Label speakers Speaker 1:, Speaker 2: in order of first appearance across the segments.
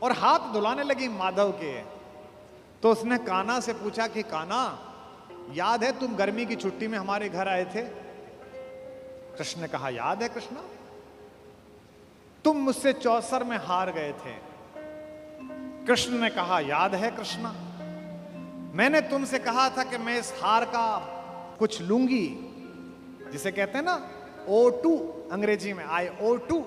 Speaker 1: और हाथ धुलाने लगी माधव के। तो उसने कान्हा से पूछा कि कान्हा, याद है तुम गर्मी की छुट्टी में हमारे घर आए थे? कृष्ण ने कहा, याद है कृष्णा, तुम मुझसे चौसर में हार गए थे। कृष्ण ने कहा, याद है कृष्णा, मैंने तुमसे कहा था कि मैं इस हार का कुछ लूंगी, जिसे कहते हैं ना O2 अंग्रेजी में, I O2।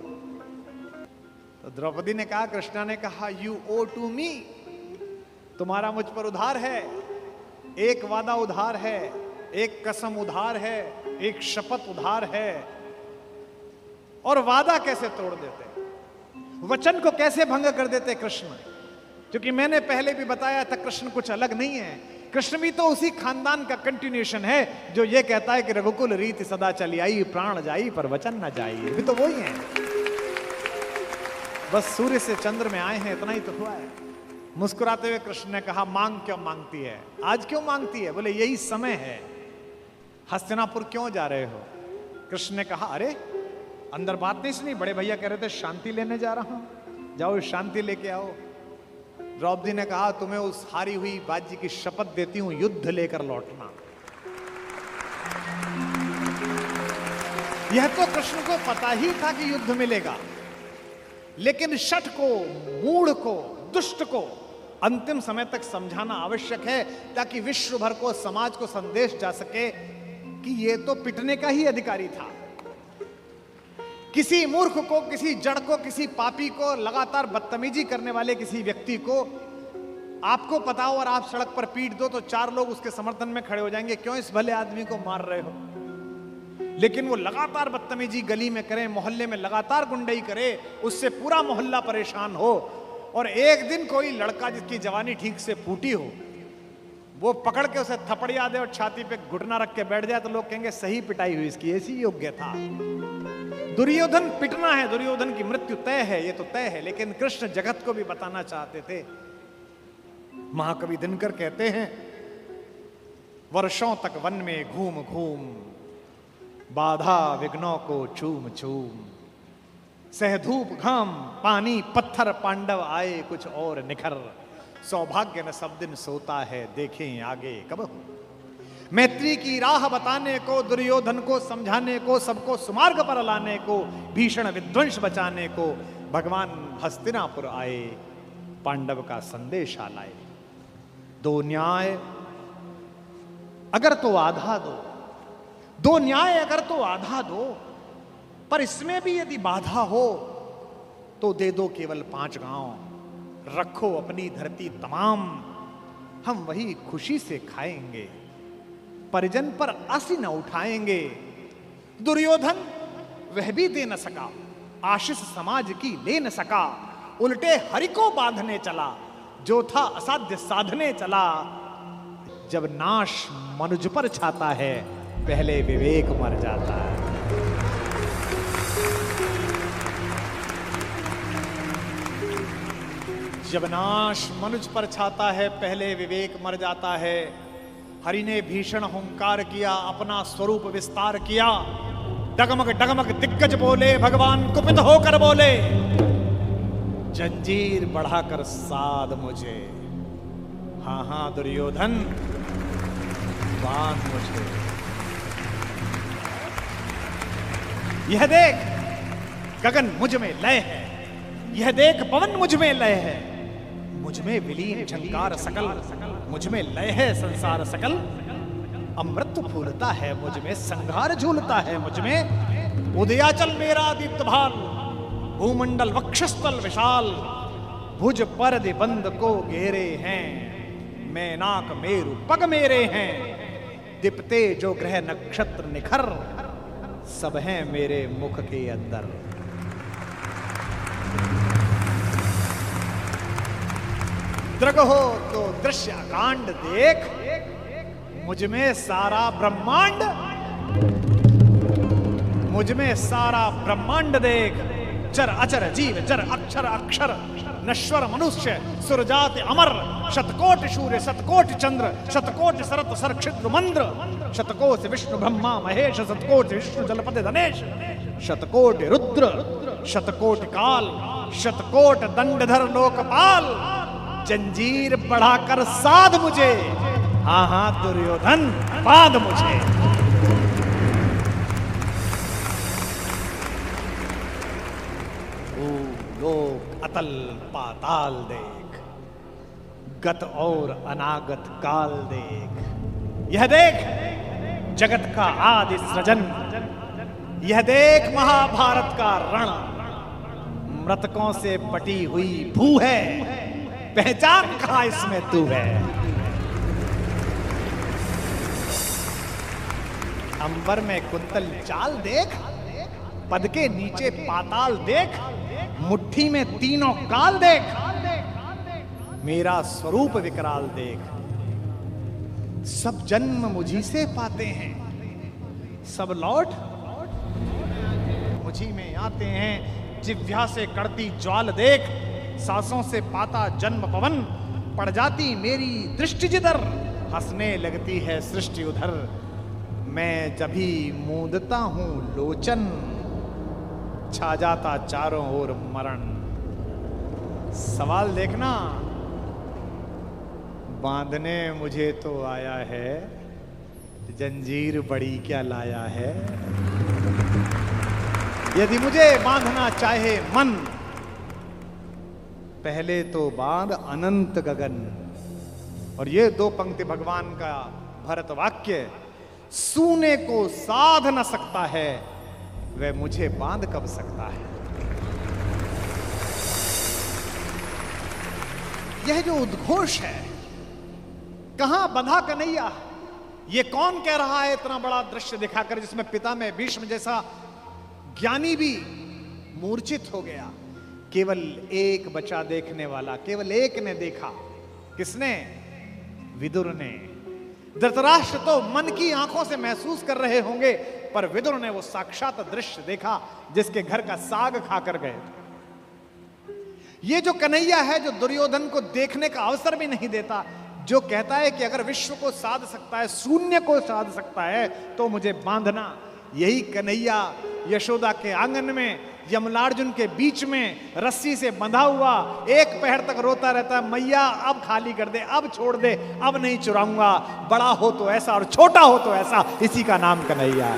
Speaker 1: तो द्रौपदी ने कहा, कृष्णा ने कहा, You owe to me, तुम्हारा मुझ पर उधार है, एक वादा उधार है, एक कसम उधार है, एक शपथ उधार है। और वादा कैसे तोड़ देते, वचन को कैसे भंग कर देते कृष्ण? क्योंकि मैंने पहले भी बताया था, कृष्ण कुछ अलग नहीं है। कृष्ण भी तो उसी खानदान का कंटिन्यूएशन है जो ये कहता है कि रघुकुल रीति सदा चली आई, प्राण जाई पर वचन न जाई। भी तो वही है, बस सूर्य से चंद्र में आए हैं, इतना ही तो हुआ है। मुस्कुराते हुए कृष्ण ने कहा, मांग क्यों मांगती है? आज क्यों मांगती है? बोले, यही समय है। हस्तिनापुर क्यों जा रहे हो? कृष्ण ने कहा, अरे अंदर बात नहीं सुनी, बड़े भैया कह रहे थे शांति लेने जा रहा हूं, जाओ शांति लेके आओ। द्रौपदी ने कहा, तुम्हें उस हारी हुई बाजी की शपथ देती हूं, युद्ध लेकर लौटना। यह तो कृष्ण को पता ही था कि युद्ध मिलेगा, लेकिन शठ को, मूढ़ को, दुष्ट को अंतिम समय तक समझाना आवश्यक है, ताकि विश्व भर को, समाज को संदेश जा सके कि यह तो पिटने का ही अधिकारी था। किसी मूर्ख को, किसी जड़ को, किसी पापी को, लगातार बदतमीजी करने वाले किसी व्यक्ति को आपको पता हो और आप सड़क पर पीट दो तो 4 लोग उसके समर्थन में खड़े हो जाएंगे, क्यों इस भले आदमी को मार रहे हो? लेकिन वो लगातार बदतमीजी गली में करे, मोहल्ले में लगातार गुंडई करे, उससे पूरा मोहल्ला परेशान हो, और एक दिन कोई लड़का जिसकी जवानी ठीक से फूटी हो, वो पकड़ के उसे थपड़िया दे और छाती पे घुटना रख के बैठ जाए, तो लोग कहेंगे सही पिटाई हुई इसकी, ऐसी योग्य था। दुर्योधन पिटना है, दुर्योधन की मृत्यु तय है, ये तो तय है। लेकिन कृष्ण जगत को भी बताना चाहते थे। महाकवि दिनकर कहते हैं, वर्षों तक वन में घूम घूम, बाधा विघ्नों को चूम चूम, सह धूप घाम पानी पत्थर, पांडव आए कुछ और निखर, सौभाग्य न सब दिन सोता है, देखें आगे कब हो। मैत्री की राह बताने को, दुर्योधन को समझाने को, सबको सुमार्ग पर लाने को, भीषण विध्वंस बचाने को भगवान हस्तिनापुर आए, पांडव का संदेशा लाए। 2 न्याय अगर तो आधा दो, 2 न्याय अगर तो आधा दो, पर इसमें भी यदि बाधा हो तो दे दो केवल 5 गांव, रखो अपनी धरती तमाम, हम वही खुशी से खाएंगे, परिजन पर आसी न उठाएंगे। दुर्योधन वह भी दे न सका, आशीष समाज की ले न सका, उल्टे हरि को बांधने चला, जो था असाध्य साधने चला। जब नाश मनुज पर छाता है, पहले विवेक मर जाता है। जब नाश मनुज पर छाता है, पहले विवेक मर जाता है। हरि ने भीषण हुंकार किया, अपना स्वरूप विस्तार किया, डगमग डगमग दिग्गज बोले, भगवान कुपित होकर बोले, जंजीर बढ़ाकर साध मुझे, हाँ हाँ दुर्योधन बांध मुझे। यह देख गगन मुझ में लय है, यह देख पवन मुझ में लय है, मुझ में विलीन झंकार सकल, मुझ में लय है संसार सकल। अमृत फूलता है मुझ में, संघार झूलता है मुझ में, उदयाचल मेरा दीप्त भाल, भूमंडल वक्षस्थल विशाल, भुज पर बंद को घेरे हैं, मैनाक मेरु पग मेरे हैं, दीप्ते जो ग्रह नक्षत्र निखर, सब हैं मेरे मुख के अंदर। दृग हो तो दृश्य कांड देख, मुझ में सारा ब्रह्मांड, मुझ में सारा ब्रह्मांड देख, चर अचर जीव जर अक्षर अक्षर, नश्वर मनुष्य सुरजाति अमर, शतकोटि सूर्य शतकोटि चंद्र, शतकोटि सरत सर क्षिद्र मंद्र, शतकोश विष्णु ब्रह्मा महेश, शतकोट विष्णु जलपति धनेश, शतकोट रुद्र, शतकोट काल, शतकोट दंडधर लोकपाल, जंजीर बढ़ाकर साध मुझे, हाँ हाँ दुर्योधन बांध मुझे। लोक अतल पाताल देख, गत और अनागत काल देख, यह देख जगत का आदि सृजन, यह देख महाभारत का रण, मृतकों से पटी हुई भू है, पहचान कहां इसमें तू है। अंबर में कुंतल चाल देख, पद के नीचे पाताल देख, मुट्ठी में तीनों काल देख, मेरा स्वरूप विकराल देख। सब जन्म मुझी से पाते हैं, सब लौट मुझी में आते हैं। जिह्वा से कड़ती ज्वाल देख, सांसों से पाता जन्म पवन, पड़ जाती मेरी दृष्टि जिधर, हंसने लगती है सृष्टि उधर। मैं जभी मूंदता हूं लोचन, छा जाता चारों ओर मरण। सवाल देखना, बांधने मुझे तो आया है, जंजीर बड़ी क्या लाया है। यदि मुझे बांधना चाहे मन, पहले तो बांध अनंत गगन। और ये दो पंक्ति भगवान का भरत वाक्य, सूने को साध न सकता है, वह मुझे बांध कब सकता है। यह जो उद्घोष है, कहां बंधा कन्हैया, ये कौन कह रहा है इतना बड़ा दृश्य दिखाकर, जिसमें पिता में भीष्म जैसा ज्ञानी भी मूर्छित हो गया। केवल एक बचा देखने वाला, केवल एक ने देखा। किसने? विदुर ने। धृतराष्ट्र तो मन की आंखों से महसूस कर रहे होंगे, पर विदुर ने वो साक्षात दृश्य देखा जिसके घर का साग खाकर गए। ये जो कन्हैया है, जो दुर्योधन को देखने का अवसर भी नहीं देता, जो कहता है कि अगर विश्व को साध सकता है, शून्य को साध सकता है, तो मुझे बांधना। यही कन्हैया यशोदा के आंगन में, यमलार्जुन के बीच में रस्सी से बंधा हुआ एक पहर तक रोता रहता, मैया अब खाली कर दे, अब छोड़ दे, अब नहीं चुराऊंगा। बड़ा हो तो ऐसा और छोटा हो तो ऐसा, इसी का नाम कन्हैया।